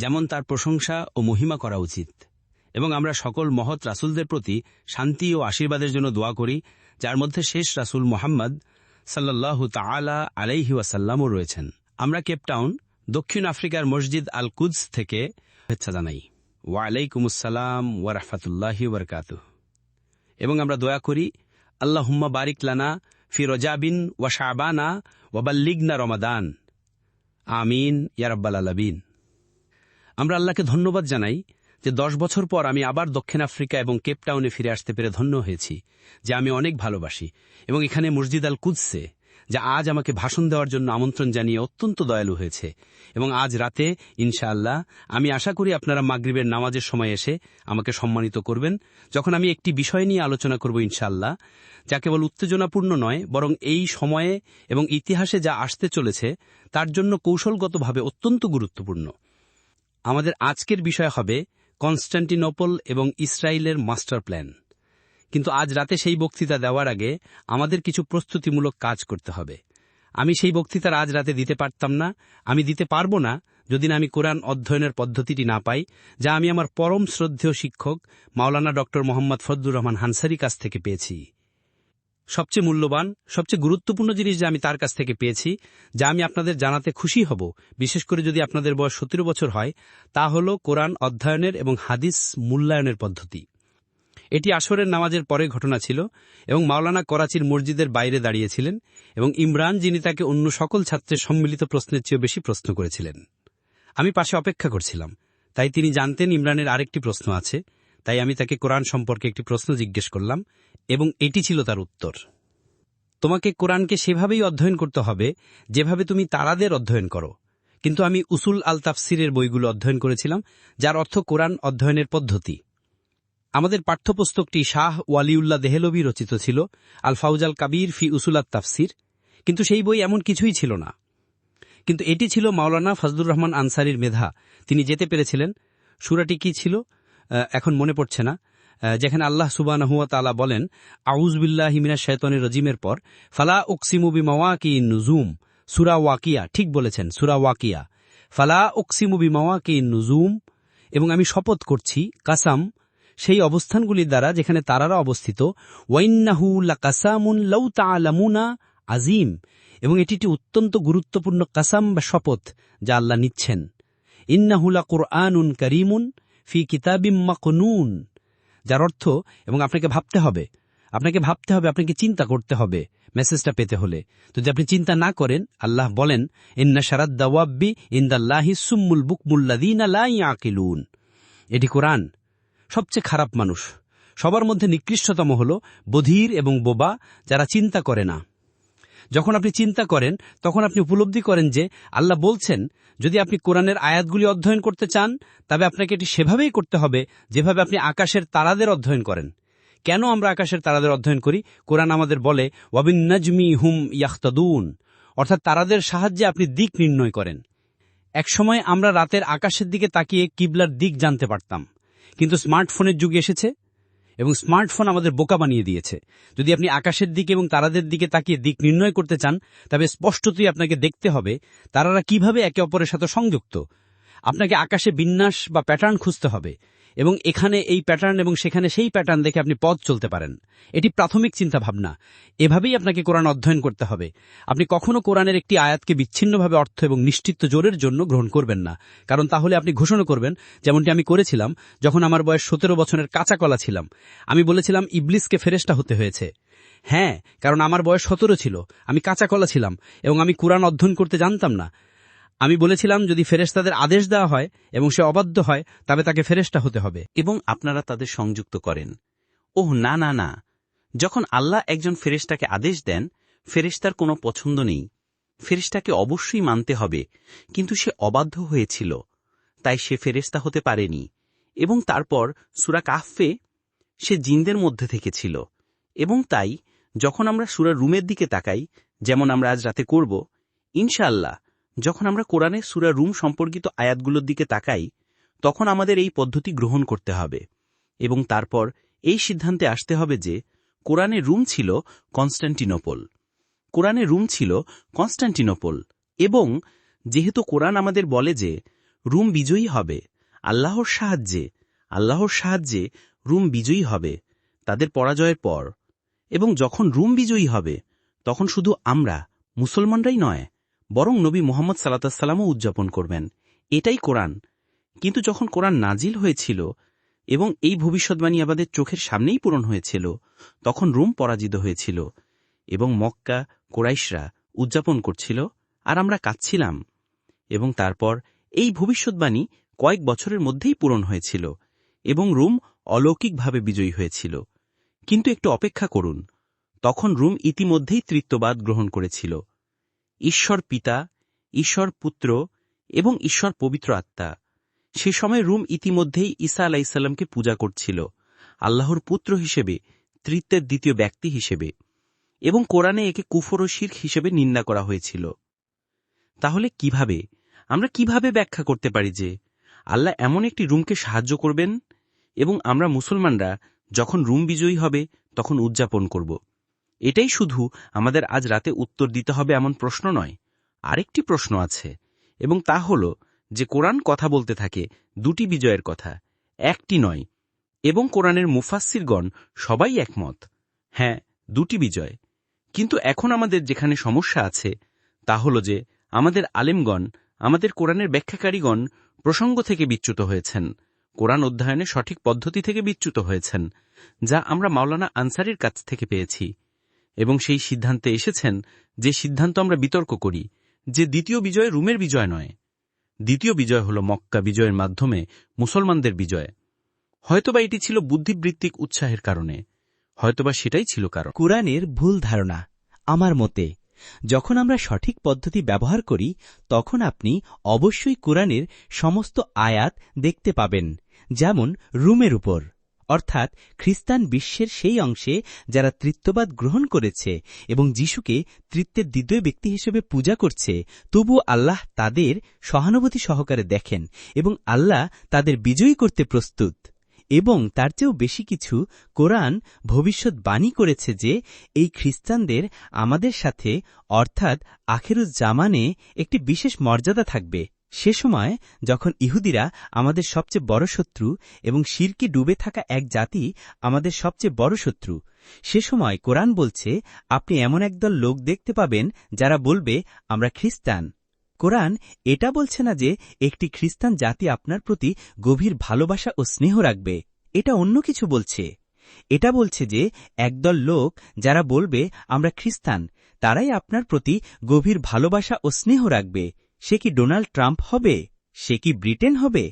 যেমন তার প্রশংসা ও মহিমা করা উচিত, এবং আমরা সকল মহৎ রাসূলদের প্রতি শান্তি ও আশীর্বাদের জন্য দোয়া করি, যার মধ্যে শেষ রাসূল মুহাম্মদ সাল্লাল্লাহু তাআলা আলাইহি ওয়াসাল্লামও রয়েছেন। আমরা কেপটাউন, দক্ষিণ আফ্রিকার মসজিদ আল কুদস থেকে শুভেচ্ছা জানাই। ওয়া আলাইকুমুস সালাম ওয়া রাহমাতুল্লাহি ওয়া বারাকাতুহু। এবং আমরা দোয়া করি, আল্লাহুম্মা বারিক লানা ফি রজাবিন ওয়া শাবানা ওয়া বাল্লিগনা রমাদান, আমিন ইয়া রাব্বাল আলামিন। আমরা আল্লাহকে ধন্যবাদ জানাই যে 10 বছর পর আমি আবার দক্ষিণ আফ্রিকা এবং কেপটাউনে ফিরে আসতে পেরে ধন্য হয়েছি, যা আমি অনেক ভালোবাসি। এবং এখানে মসজিদ আল কুদসে, যা আজ আমাকে ভাষণ দেওয়ার জন্য আমন্ত্রণ জানিয়ে অত্যন্ত দয়ালু হয়েছে। এবং আজ রাতে ইনশাআল্লাহ আমি আশা করি আপনারা মাগরিবের নামাজের সময় এসে আমাকে সম্মানিত করবেন, যখন আমি একটি বিষয় নিয়ে আলোচনা করব ইনশাআল্লাহ, যা কেবল উত্তেজনাপূর্ণ নয়, বরং এই সময়ে এবং ইতিহাসে যা আসতে চলেছে তার জন্য কৌশলগতভাবে অত্যন্ত গুরুত্বপূর্ণ। আমাদের আজকের বিষয় হবে কনস্টান্টিনোপল এবং ইসরায়েলের মাস্টার প্ল্যান। কিন্তু আজ রাতে সেই বক্তৃতা দেওয়ার আগে আমাদের কিছু প্রস্তুতিমূলক কাজ করতে হবে। আমি সেই বক্তৃতার আজ রাতে দিতে পারতাম না, আমি দিতে পারব না যদি না আমি কোরআন অধ্যয়নের পদ্ধতিটি না পাই, যা আমি আমার পরম শ্রদ্ধেয় শিক্ষক মাওলানা ডক্টর মোহাম্মদ ফজলুর রহমান হানসারির কাছ থেকে পেয়েছি। সবচেয়ে মূল্যবান, সবচেয়ে গুরুত্বপূর্ণ জিনিস যা আমি তার কাছ থেকে পেয়েছি, যা আমি আপনাদের জানাতে খুশি হব, বিশেষ করে যদি আপনাদের বয়স 17 বছর হয়, তা হল কোরআন অধ্যয়নের এবং হাদিস মূল্যায়নের পদ্ধতি। এটি আসরের নামাজের পরে ঘটনা ছিল, এবং মাওলানা করাচির মসজিদের বাইরে দাঁড়িয়েছিলেন, এবং ইমরান, যিনি তাকে অন্য সকল ছাত্রের সম্মিলিত প্রশ্নের চেয়ে বেশি প্রশ্ন করেছিলেন। আমি পাশে অপেক্ষা করছিলাম, তাই তিনি জানতেন ইমরানের আরেকটি প্রশ্ন আছে, তাই আমি তাকে কোরআন সম্পর্কে একটি প্রশ্ন জিজ্ঞেস করলাম, এবং এটি ছিল তার উত্তর। তোমাকে কোরআনকে সেভাবেই অধ্যয়ন করতে হবে যেভাবে তুমি তারাদের অধ্যয়ন করো। কিন্তু আমি উসুল আল তাফসিরের বইগুলো অধ্যয়ন করেছিলাম, যার অর্থ কোরআন অধ্যয়নের পদ্ধতি। আমাদের পাঠ্যপুস্তকটি শাহ ওয়ালিউল্লাহ দেহলভী রচিত ছিল, আল ফাউজাল কাবির ফি উসুল আত তাফসির, কিন্তু সেই বই এমন কিছুই ছিল না। কিন্তু এটি ছিল মাওলানা ফজলুর রহমান আনসারীর মেধা। তিনি যেতে পেরেছিলেন। সূরাটি কি ছিল এখন মনে পড়ছে না, যেখানে আল্লাহ সুবহানাহু ওয়া তাআলা বলেন, আউযু বিল্লাহি মিনাশ শাইতানির রাজিমের পর ফালা উকসিমু বিমাওয়াকিন নুজুম, সূরা ওয়াকিয়া। ঠিক বলেছেন, সূরা ওয়াকিয়া। ফালা উকসিমু বিমাওয়াকিন নুজুম, এবং আমি শপথ করছি, কাসাম, সেই অবস্থানগুলির দ্বারা যেখানে তারারা অবস্থিত। ওয়াইন্নাহু লাকাসামুন লাউ তাআলামুনা আযীম, এবং এটি একটি অত্যন্ত গুরুত্বপূর্ণ কাসাম বা শপথ যা আল্লাহ নিচ্ছেন। ইন্নাহু লাকুরআনুন কারীমুন ফি কিতাবিম মাকনুন, যার অর্থ, এবং আপনাকে ভাবতে হবে, আপনাকে চিন্তা করতে হবে মেসেজটা পেতে হলে। যদি আপনি চিন্তা না করেন, আল্লাহ বলেন, ইন্না শারাদ দাওয়াব্বি ইনদাল্লাহি সুম্মুল বুকমুল্লাযীনা লা ইয়াকিলুন। এটি কোরআন। সবচেয়ে খারাপ মানুষ, সবার মধ্যে নিকৃষ্টতম হল বধির এবং বোবা, যারা চিন্তা করে না। যখন আপনি চিন্তা করেন, তখন আপনি উপলব্ধি করেন যে আল্লাহ বলছেন, যদি আপনি কোরআনের আয়াতগুলি অধ্যয়ন করতে চান, তবে আপনাকে এটি সেভাবেই করতে হবে যেভাবে আপনি আকাশের তারাদের অধ্যয়ন করেন। কেন আমরা আকাশের তারাদের অধ্যয়ন করি? কোরআন আমাদের বলে, ওয়াবিন নাজমি হুম ইয়াহতাদুন, অর্থাৎ তারাদের সাহায্যে আপনি দিক নির্ণয় করেন। একসময় আমরা রাতের আকাশের দিকে তাকিয়ে কিবলার দিক জানতে পারতাম, কিন্তু স্মার্টফোনের যুগ এসেছে এবং স্মার্টফোন আমাদের বোকা বানিয়ে দিয়েছে। যদি আপনি আকাশের দিকে এবং তারাদের দিকে তাকিয়ে দিক নির্ণয় করতে চান, তবে স্পষ্টতই আপনাকে দেখতে হবে তারারা কিভাবে একে অপরের সাথে সংযুক্ত। আপনাকে আকাশে বিন্যাস বা প্যাটার্ন খুঁজতে হবে, এবং এখানে এই প্যাটার্ন এবং সেখানে সেই প্যাটার্ন দেখে আপনি পথ চলতে পারেন। এটি প্রাথমিক চিন্তাভাবনা। এভাবেই আপনাকে কোরআন অধ্যয়ন করতে হবে। আপনি কখনো কোরআনের একটি আয়াতকে বিচ্ছিন্নভাবে অর্থ এবং নিশ্চিত জোরের জন্য গ্রহণ করবেন না, কারণ তাহলে আপনি ঘোষণা করবেন, যেমনটি আমি করেছিলাম যখন আমার বয়স 17 বছরের কাঁচা কলা ছিলাম। আমি বলেছিলাম ইবলিসকে ফেরেশতা হতে হয়েছে। হ্যাঁ, কারণ আমার বয়স 17 ছিল, আমি কাঁচা কলা ছিলাম এবং আমি কোরআন অধ্যয়ন করতে জানতাম না। আমি বলেছিলাম, যদি ফেরেশতাদের আদেশ দেওয়া হয় এবং সে অবাধ্য হয়, তবে তাকে ফেরেশতা হতে হবে। এবং আপনারা তাদের সংযুক্ত করেন। ওহ না না না, যখন আল্লাহ একজন ফেরেশতাকে আদেশ দেন, ফেরেশতার কোনো পছন্দ নেই, ফেরেশতাকে অবশ্যই মানতে হবে, কিন্তু সে অবাধ্য হয়েছিল, তাই সে ফেরেশতা হতে পারেনি। এবং তারপর সূরা কাহফে সে জিনদের মধ্যে থেকে ছিল, এবং তাই যখন আমরা সূরা রুমের দিকে তাকাই, যেমন আমরা আজ রাতে করব ইনশাআল্লাহ, যখন আমরা কোরআনের সূরা রুম সম্পর্কিত আয়াতগুলোর দিকে তাকাই, তখন আমাদের এই পদ্ধতি গ্রহণ করতে হবে এবং তারপর এই সিদ্ধান্তে আসতে হবে যে কোরআনের রুম ছিল কনস্টান্টিনোপল। কোরআনের রুম ছিল কনস্টান্টিনোপল, এবং যেহেতু কোরআন আমাদের বলে যে রুম বিজয়ী হবে। আল্লাহর সাহায্যে রুম বিজয়ী হবে তাদের পরাজয়ের পর। এবং যখন রুম বিজয়ী হবে তখন শুধু আমরা মুসলমানরাই নয়, বরং নবী মুহাম্মদ সাল্লাল্লাহু আলাইহি ওয়াসাল্লামও উদযাপন করবেন। এটাই কোরআন। কিন্তু যখন কোরআন নাজিল হয়েছিল এবং এই ভবিষ্যৎবাণী আমাদের চোখের সামনেই পূরণ হয়েছিল, তখন রোম পরাজিত হয়েছিল এবং মক্কা কুরাইশরা উদযাপন করছিল আর আমরা কাঁদছিলাম। এবং তারপর এই ভবিষ্যৎবাণী কয়েক বছরের মধ্যেই পূরণ হয়েছিল এবং রোম অলৌকিকভাবে বিজয়ী হয়েছিল। কিন্তু একটু অপেক্ষা করুন, তখন রোম ইতিমধ্যেই ত্রিত্ববাদ গ্রহণ করেছিল। ঈশ্বর পিতা, ঈশ্বর পুত্র এবং ঈশ্বর পবিত্র আত্মা। সে সময় রোম ইতিমধ্যেই ঈসা আলাইহিসসালামকে পূজা করছিল আল্লাহর পুত্র হিসেবে, ত্রিত্বের দ্বিতীয় ব্যক্তি হিসেবে, এবং কোরআনে একে কুফর ও শিরক হিসেবে নিন্দা করা হয়েছিল। তাহলে আমরা কিভাবে ব্যাখ্যা করতে পারি যে আল্লাহ এমন একটি রোমকে সাহায্য করবেন এবং আমরা মুসলমানরা যখন রোম বিজয়ী হবে তখন উদযাপন করব? এটাই শুধু আমাদের আজ রাতে উত্তর দিতে হবে এমন প্রশ্ন নয়। আরেকটি প্রশ্ন আছে, এবং তা হল যে কোরআন কথা বলতে থাকে দুটি বিজয়ের কথা, একটি নয়। এবং কোরআনের মুফাসসিরগণ সবাই একমত, হ্যাঁ, দুটি বিজয়। কিন্তু এখন আমাদের যেখানে সমস্যা আছে তা হল যে আমাদের আলেমগণ, আমাদের কোরআনের ব্যাখ্যাকারীগণ প্রসঙ্গ থেকে বিচ্যুত হয়েছেন, কোরআন অধ্যয়নে সঠিক পদ্ধতি থেকে বিচ্যুত হয়েছেন, যা আমরা মাওলানা আনসারীর কাছ থেকে পেয়েছি, এবং সেই সিদ্ধান্তে এসেছেন যে সিদ্ধান্ত আমরা বিতর্ক করি, যে দ্বিতীয় বিজয় রোমের বিজয় নয়। দ্বিতীয় বিজয় হল মক্কা বিজয়ের মাধ্যমে মুসলমানদের বিজয়। হয়তোবা এটি ছিল বুদ্ধিবৃত্তিক উৎসাহের কারণে, হয়তোবা সেটাই ছিল কারণ। কুরআনের ভুল ধারণা। আমার মতে যখন আমরা সঠিক পদ্ধতি ব্যবহার করি তখন আপনি অবশ্যই কুরআনের সমস্ত আয়াত দেখতে পাবেন, যেমন রোমের উপর, অর্থাৎ খ্রিস্টান বিশ্বের সেই অংশে যারা ত্রিত্ববাদ গ্রহণ করেছে এবং যিশুকে ত্রিত্বের দ্বিতীয় ব্যক্তি হিসেবে পূজা করছে, তবু আল্লাহ তাদের সহানুভূতি সহকারে দেখেন এবং আল্লাহ তাদের বিজয়ী করতে প্রস্তুত। এবং তার চেয়েও বেশি কিছু, কোরআন ভবিষ্যৎবাণী করেছে যে এই খ্রিস্টানদের আমাদের সাথে, অর্থাৎ আখিরুজ্জামানে একটি বিশেষ মর্যাদা থাকবে। সে সময় যখন ইহুদিরা আমাদের সবচেয়ে বড় শত্রু এবং শিরকে ডুবে থাকা এক জাতি আমাদের সবচেয়ে বড় শত্রু, সে সময় কোরআন বলছে আপনি এমন একদল লোক দেখতে পাবেন যারা বলবে আমরা খ্রিস্টান। কোরআন এটা বলছে না যে একটি খ্রিস্টান জাতি আপনার প্রতি গভীর ভালোবাসা ও স্নেহ রাখবে, এটা অন্য কিছু বলছে। এটা বলছে যে একদল লোক যারা বলবে আমরা খ্রিস্টান, তারাই আপনার প্রতি গভীর ভালোবাসা ও স্নেহ রাখবে। সে কি ডোনাল্ড ট্রাম্প হবে? সে কি ব্রিটেন হবে?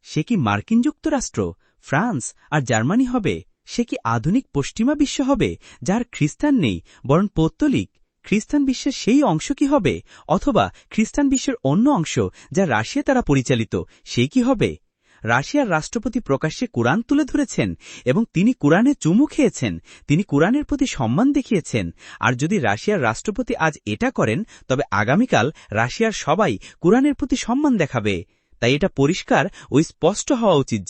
সে কি মার্কিন যুক্তরাষ্ট্র, ফ্রান্স আর জার্মানি হবে? সে কি আধুনিক পশ্চিমা বিশ্ব হবে যার খ্রিস্টান নেই বরং পৌত্তলিক? খ্রিস্টান বিশ্বের সেই অংশ কি হবে? অথবা খ্রিস্টান বিশ্বের অন্য অংশ যা রাশিয়া দ্বারা পরিচালিত, সেই কি হবে? রাশিয়ার রাষ্ট্রপতি প্রকাশ্যে কোরআন তুলে ধরেছেন এবং তিনি কোরআনে চুমু খেয়েছেন, তিনি কোরআনের প্রতি সম্মান দেখিয়েছেন। আর যদি রাশিয়ার রাষ্ট্রপতি আজ এটা করেন, তবে আগামীকাল রাশিয়ার সবাই কোরআনের প্রতি সম্মান দেখাবে। তাই এটা পরিষ্কার ও স্পষ্ট হওয়া উচিত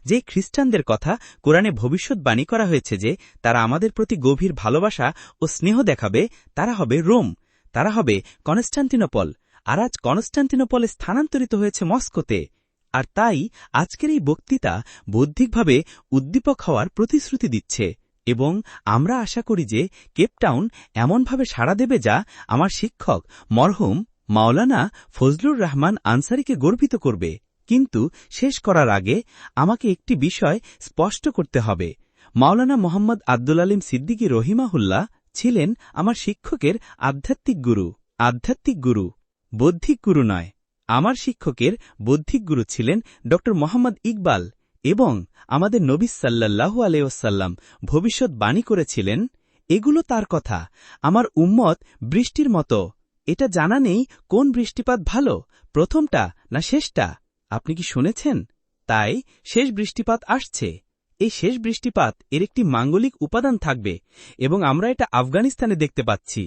যে খ্রিস্টানদের কথা কোরআনে ভবিষ্যৎবাণী করা হয়েছে যে তারা আমাদের প্রতি গভীর ভালোবাসা ও স্নেহ দেখাবে, তারা হবে রোম, তারা হবে কনস্টান্টিনোপল। আর আজ কনস্টান্টিনোপলে স্থানান্তরিত হয়েছে মস্কোতে। আর তাই আজকের এই বক্তৃতা বৌদ্ধিকভাবে উদ্দীপক হওয়ার প্রতিশ্রুতি দিচ্ছে, এবং আমরা আশা করি যে কেপটাউন এমনভাবে সাড়া দেবে যা আমার শিক্ষক মরহুম মাওলানা ফজলুর রহমান আনসারীকে গর্বিত করবে। কিন্তু শেষ করার আগে আমাকে একটি বিষয় স্পষ্ট করতে হবে। মাওলানা মোহাম্মদ আব্দুল আলিম সিদ্দিকী রহিমাহুল্লাহ ছিলেন আমার শিক্ষকের আধ্যাত্মিক গুরু, বৌদ্ধিক গুরু নয়। আমার শিক্ষকের বৌদ্ধিক গুরু ছিলেন ড মোহাম্মদ ইকবাল, এবং আমাদের নবী সাল্লাল্লাহু আলাইহি ওয়াসাল্লাম ভবিষ্যৎবাণী করেছিলেন, এগুলো তার কথা। আমার উম্মত বৃষ্টির মতো, এটা জানা নেই কোন বৃষ্টিপাত ভালো, প্রথমটা না শেষটা। আপনি কি শুনেছেন? তাই শেষ বৃষ্টিপাত আসছে। এই শেষ বৃষ্টিপাত এর একটি মাঙ্গলিক উপাদান থাকবে, এবং আমরা এটা আফগানিস্তানে দেখতে পাচ্ছি,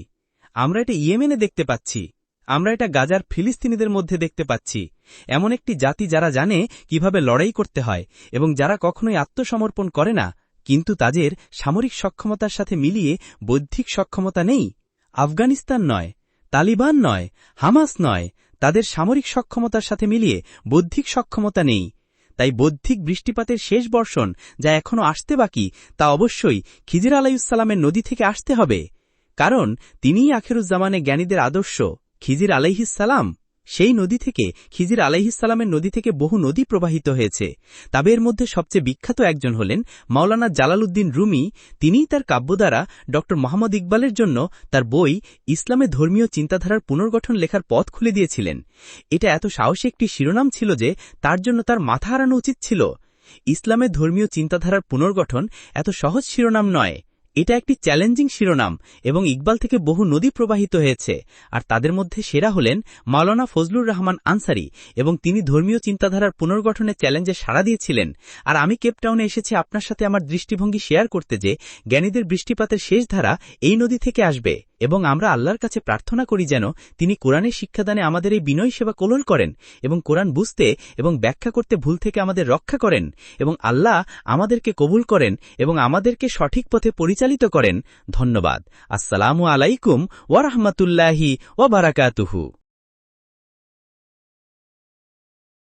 আমরা এটা ইয়েমেনে দেখতে পাচ্ছি, আমরা এটা গাজার ফিলিস্তিনিদের মধ্যে দেখতে পাচ্ছি। এমন একটি জাতি যারা জানে কিভাবে লড়াই করতে হয় এবং যারা কখনোই আত্মসমর্পণ করে না, কিন্তু তাদের সামরিক সক্ষমতার সাথে মিলিয়ে বৌদ্ধিক সক্ষমতা নেই। আফগানিস্তান নয়, তালিবান নয়, হামাস নয়, তাদের সামরিক সক্ষমতার সাথে মিলিয়ে বৌদ্ধিক সক্ষমতা নেই। তাই বৌদ্ধিক বৃষ্টিপাতের শেষ বর্ষণ যা এখনও আসতে বাকি তা অবশ্যই খিজির আলাইহিসসালামের নদী থেকে আসতে হবে, কারণ তিনিই আখিরুজ্জামানে জ্ঞানীদের আদর্শ। খিজির আলাইহিসসালাম সেই নদী থেকে, খিজির আলাইহিসসালামের নদী থেকে বহু নদী প্রবাহিত হয়েছে। তাদের মধ্যে সবচেয়ে বিখ্যাত একজন হলেন মাওলানা জালালউদ্দিন রুমি। তিনিই তার কাব্য দ্বারা ড মোহাম্মদ ইকবালের জন্য তার বই ইসলামে ধর্মীয় চিন্তাধারার পুনর্গঠন লেখার পথ খুলে দিয়েছিলেন। এটা এত সাহসী একটি শিরোনাম ছিল যে তার জন্য তার মাথা হারানো উচিত ছিল। ইসলামে ধর্মীয় চিন্তাধারার পুনর্গঠন এত সহজ শিরোনাম নয়, এটা একটি চ্যালেঞ্জিং শিরোনাম, এবং ইকবাল থেকে বহু নদী প্রবাহিত হয়েছে। আর তাদের মধ্যে সেরা হলেন মাওলানা ফজলুর রহমান আনসারী, এবং তিনি ধর্মীয় চিন্তাধারার পুনর্গঠনের চ্যালেঞ্জে সাড়া দিয়েছিলেন। আর আমি কেপটাউনে এসেছি আপনার সাথে আমার দৃষ্টিভঙ্গি শেয়ার করতে যে জ্ঞানীদের বৃষ্টিপাতের শেষ ধারা এই নদী থেকে আসবে, এবং আমরা আল্লাহর কাছে প্রার্থনা করি যেন তিনি কোরআনের শিক্ষাদানে আমাদের এই বিনয় সেবা কবুল করেন, এবং কোরআন বুঝতে এবং ব্যাখ্যা করতে ভুল থেকে আমাদের রক্ষা করেন, এবং আল্লাহ আমাদেরকে কবুল করেন এবং আমাদেরকে সঠিক পথে পরিচালিত করেন। ধন্যবাদ। আসসালামু আলাইকুম ওয়া রাহমাতুল্লাহি ওয়া বারাকাতুহু।